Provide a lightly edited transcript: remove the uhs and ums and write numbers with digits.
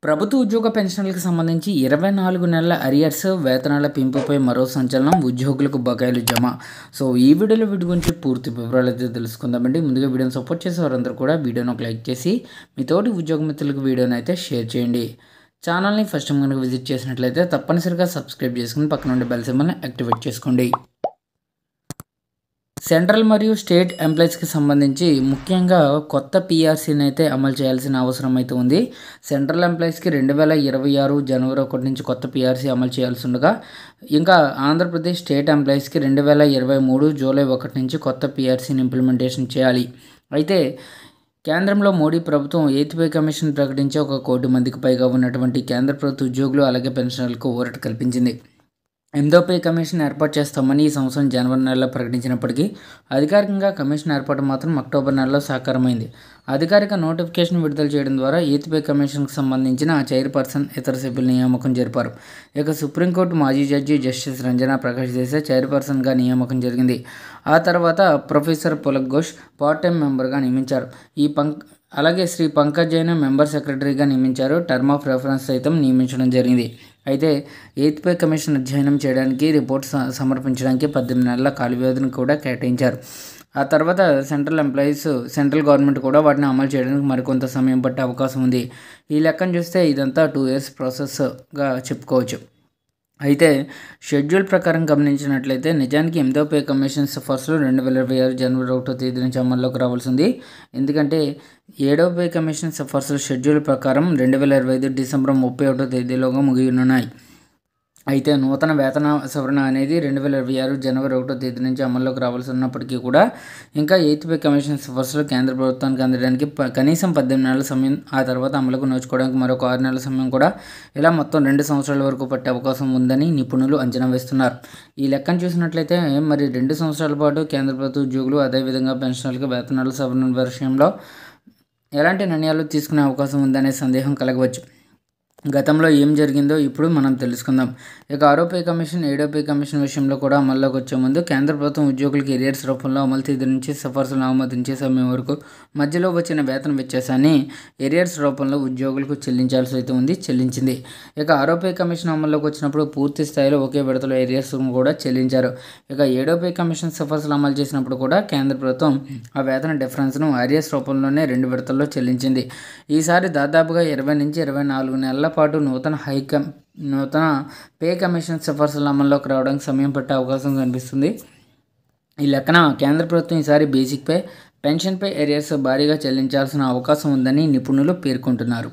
ప్రభుత్వ ఉద్యోగ పెన్షన్లకు సంబంధించి 24 నెలల అరియర్స్ వేతనాల పెంపుపై మరో సంచలనం. ఉద్యోగులకు బకాయిలు జమ. సో ఈ వీడియోలో వీటి గురించి పూర్తి వివరాలు అయితే తెలుసుకుందామండి. ముందుగా వీడియోని సపోర్ట్ చేసే వారందరూ కూడా వీడియోని ఒక లైక్ చేసి మీ తోటి ఉద్యోగ మిత్రులకు వీడియోని అయితే షేర్ చేయండి. ఛానల్ని ఫస్ట్ టైం కనుక విజిట్ చేసినట్లయితే తప్పనిసరిగా సబ్స్క్రైబ్ చేసుకుని పక్కన ఉండే బెల్ సింబల్ని యాక్టివేట్ చేసుకోండి. సెంట్రల్ మరియు స్టేట్ ఎంప్లాయీస్కి సంబంధించి ముఖ్యంగా కొత్త పీఆర్సీని అయితే అమలు చేయాల్సిన అవసరం అయితే ఉంది. సెంట్రల్ ఎంప్లాయీస్కి 2026 జనవరి 1 నుంచి కొత్త పీఆర్సీ అమలు చేయాల్సి ఉండగా, ఇంకా ఆంధ్రప్రదేశ్ స్టేట్ ఎంప్లాయీస్కి 2023 జూలై 1 నుంచి కొత్త పీఆర్సీని ఇంప్లిమెంటేషన్ చేయాలి. అయితే కేంద్రంలో మోడీ ప్రభుత్వం 8th పే కమిషన్ ప్రకటించి 1 కోటి మందికి పైగా ఉన్నటువంటి కేంద్ర ప్రభుత్వ ఉద్యోగులు అలాగే పెన్షనర్లకు ఊరట కల్పించింది. 8వ పే కమిషన్ ఏర్పాటు చేస్తామని ఈ సంవత్సరం జనవరి నెలలో ప్రకటించినప్పటికీ అధికారికంగా కమిషన్ ఏర్పాటు మాత్రం అక్టోబర్ నెలలో సాకారమైంది. అధికారిక నోటిఫికేషన్ విడుదల చేయడం ద్వారా 8th పే కమిషన్కు సంబంధించిన చైర్పర్సన్ ఇతర సభ్యుల నియామకం జరిపారు. ఇక సుప్రీంకోర్టు మాజీ జడ్జి జస్టిస్ రంజనా ప్రకాష్ దేశాయ్ చైర్పర్సన్గా నియామకం జరిగింది. ఆ తర్వాత ప్రొఫెసర్ పులక్ ఘోష్ పార్ట్ టైం మెంబర్గా నియమించారు. అలాగే శ్రీ పంకజ్ జైన్ మెంబర్ సెక్రటరీగా నియమించారు. టర్మ్ ఆఫ్ రెఫరెన్స్ సైతం నియమించడం జరిగింది. అయితే 8th పే కమిషన్ అధ్యయనం చేయడానికి రిపోర్ట్ సమర్పించడానికి 18 నెలల కాల వ్యవధిని కూడా కేటాయించారు. ఆ తర్వాత సెంట్రల్ గవర్నమెంట్ కూడా వాటిని అమలు చేయడానికి మరికొంత సమయం పట్టే అవకాశం ఉంది. ఈ లెక్కను చూస్తే ఇదంతా 2 years ప్రాసెస్గా చెప్పుకోవచ్చు. అయితే షెడ్యూల్ ప్రకారం గమనించినట్లయితే నిజానికి 8వ పే కమిషన్ సిఫార్సులు 2026 జనవరి 1వ తేదీ నుంచి అమల్లోకి రావాల్సి ఉంది. ఎందుకంటే 7వ పే కమిషన్ సిఫార్సుల షెడ్యూల్ ప్రకారం 2025 డిసెంబర్ 31వ తేదీలోగా ముగియనున్నాయి. అయితే నూతన వేతన సవరణ అనేది 2026 జనవరి 1వ తేదీ నుంచి అమల్లోకి రావాల్సి ఉన్నప్పటికీ కూడా ఇంకా 8th పే కమిషన్ సిఫార్సులు కేంద్ర ప్రభుత్వానికి అందడానికి కనీసం 18 నెలల సమయం, ఆ తర్వాత అమలుకు నోచుకోవడానికి మరొక 6 నెలల సమయం కూడా, ఇలా మొత్తం 2 సంవత్సరాల వరకు పట్టే అవకాశం ఉందని నిపుణులు అంచనా వేస్తున్నారు. ఈ లెక్కను చూసినట్లయితే మరి 2 సంవత్సరాల పాటు కేంద్ర ప్రభుత్వ ఉద్యోగులు అదేవిధంగా పెన్షనర్లకు వేతనాల సవరణ విషయంలో ఎలాంటి నిర్ణయాలు తీసుకునే అవకాశం ఉందనే సందేహం కలగవచ్చు. గతంలో ఏం జరిగిందో ఇప్పుడు మనం తెలుసుకుందాం. ఇక 6వ పే కమిషన్ 7వ పే కమిషన్ విషయంలో కూడా అమల్లోకి వచ్చే ముందు కేంద్ర ప్రభుత్వం ఉద్యోగులకు ఎరియర్స్ రూపంలో అమలు తేదీ నుంచి సిఫార్సులను ఆమోదించే సమయం వరకు మధ్యలో వచ్చిన వేతన వ్యత్యాసాన్ని ఎరియర్స్ రూపంలో ఉద్యోగులకు చెల్లించాల్సి అయితే చెల్లించింది. ఇక 6వ పే కమిషన్ అమల్లోకి వచ్చినప్పుడు పూర్తి స్థాయిలో ఒకే విడతలో ఎరియర్స్ కూడా చెల్లించారు. ఇక 7వ పే కమిషన్ సిఫార్సులు అమలు చేసినప్పుడు కూడా కేంద్ర ప్రభుత్వం ఆ వేతన డిఫరెన్స్ను ఎరియర్స్ రూపంలోనే 2 విడతల్లో చెల్లించింది. ఈసారి దాదాపుగా 20 నుంచి 24 నెలల పాటు నూతన పే కమిషన్ సిఫార్సుల అమల్లోకి రావడానికి సమయం పట్టే అవకాశం కనిపిస్తుంది. ఈ లెక్కన కేంద్ర ప్రభుత్వం ఈసారి basic pay, pension pay arrears భారీగా చెల్లించాల్సిన అవకాశం ఉందని నిపుణులు పేర్కొంటున్నారు.